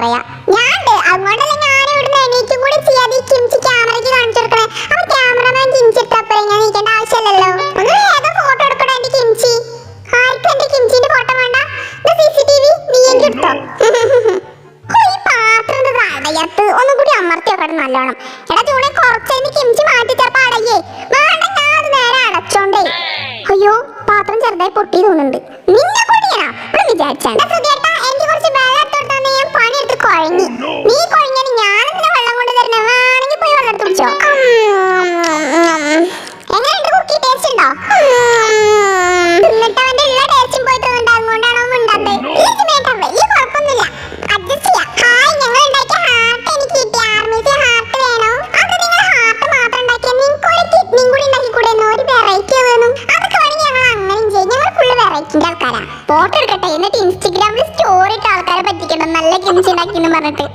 പറയാ. ഞാൻ അങ്ങോട്ടല്ല ഞാൻ ഇവിടുന്ന് എണീറ്റും കൂടി ചെയ്യാതെ കിംചി ക്യാമറയ്ക്ക് കാണിച്ചു കൊടുക്കണേ. അപ്പൊ ക്യാമറമാൻ കിംചി ഇട്ടപ്പോ ഞാൻ നീക്കേണ്ട ആവശ്യമില്ലല്ലോ. ഒന്ന് വേഗം ഫോട്ടോ എടുക്കണോ എന്റെ കിംചി. ആർക്കും എന്റെ കിംചിന്റെ ഫോട്ടോ വേണ്ട. CCTV നീ എനിക്ക് എടുത്തോ. ഈ പാത്രം അടയത്ത് ഒന്നും കൂടി അമർത്തി വെക്കണം നല്ലോണം. എടാ ചൂടെ കുറച്ചതിന് കിംചി മാറ്റി ചിലപ്പോ അടയേ വേണ്ട. ഞാൻ അത് നേരെ അടച്ചോണ്ടേ. അയ്യോ പാത്രം ചെറുതായി പൊട്ടി തോന്നുന്നുണ്ട്. നിന്നെ കൊടിയണോ ഇവിടെ വിചാരിച്ചാണ്. എനിക്ക് കുറച്ച് വെള്ളം എടുത്തോട്ടെ. ഞാൻ പണിയെടുത്ത് കുഴങ്ങി. നീ കുഴങ്ങിയാൽ ഞാനെന്തിനാ വെള്ളം കൊണ്ട് തരണേ? വേണമെങ്കിൽ പോയി വെള്ളം എടുത്ത് കുടിച്ചോ. എങ്ങനെയുണ്ട് കുക്കി? ടേസ്റ്റ് ഉണ്ടോ? എന്നിട്ട് അവന്റെ എല്ലാ ടേസ്റ്റും പോയി തോന്നുന്നുണ്ട്. അതുകൊണ്ടാണോ മിണ്ടാത്തത്? വലിയ കുഴപ്പമൊന്നുമില്ല, അഡ്ജസ്റ്റ് ചെയ്യാം. ഹായ്, ഞങ്ങൾ ഉണ്ടാക്കിയ ഹാർട്ട് എനിക്ക് കിട്ടി. ആർമീസ് ഹാർട്ട് വേണോ? അത് നിങ്ങൾ ഹാർട്ട് മാത്രം ഉണ്ടാക്കിയാൽ നിങ്ങൾക്ക് ഒരു കിഡ്നിയും കൂടി ഉണ്ടാക്കി കൂടെ. ഒരു വെറൈറ്റി വേണം. അതൊക്കെ വേണമെങ്കിൽ ഞങ്ങൾ അങ്ങനെയും ചെയ്യും. ഞങ്ങൾ ഫുള്ള് വെറൈറ്റിന്റെ ആൾക്കാരാ. ഫോട്ടോ എടുക്കട്ടെ, എന്നിട്ട് ഇൻസ്റ്റഗ്രാമിൽ സ്റ്റോറി ഇട്ട് ആൾക്കാരെ പറ്റിക്കണം നല്ല കിംചി ഉണ്ടാക്കി എന്ന് പറഞ്ഞിട്ട്.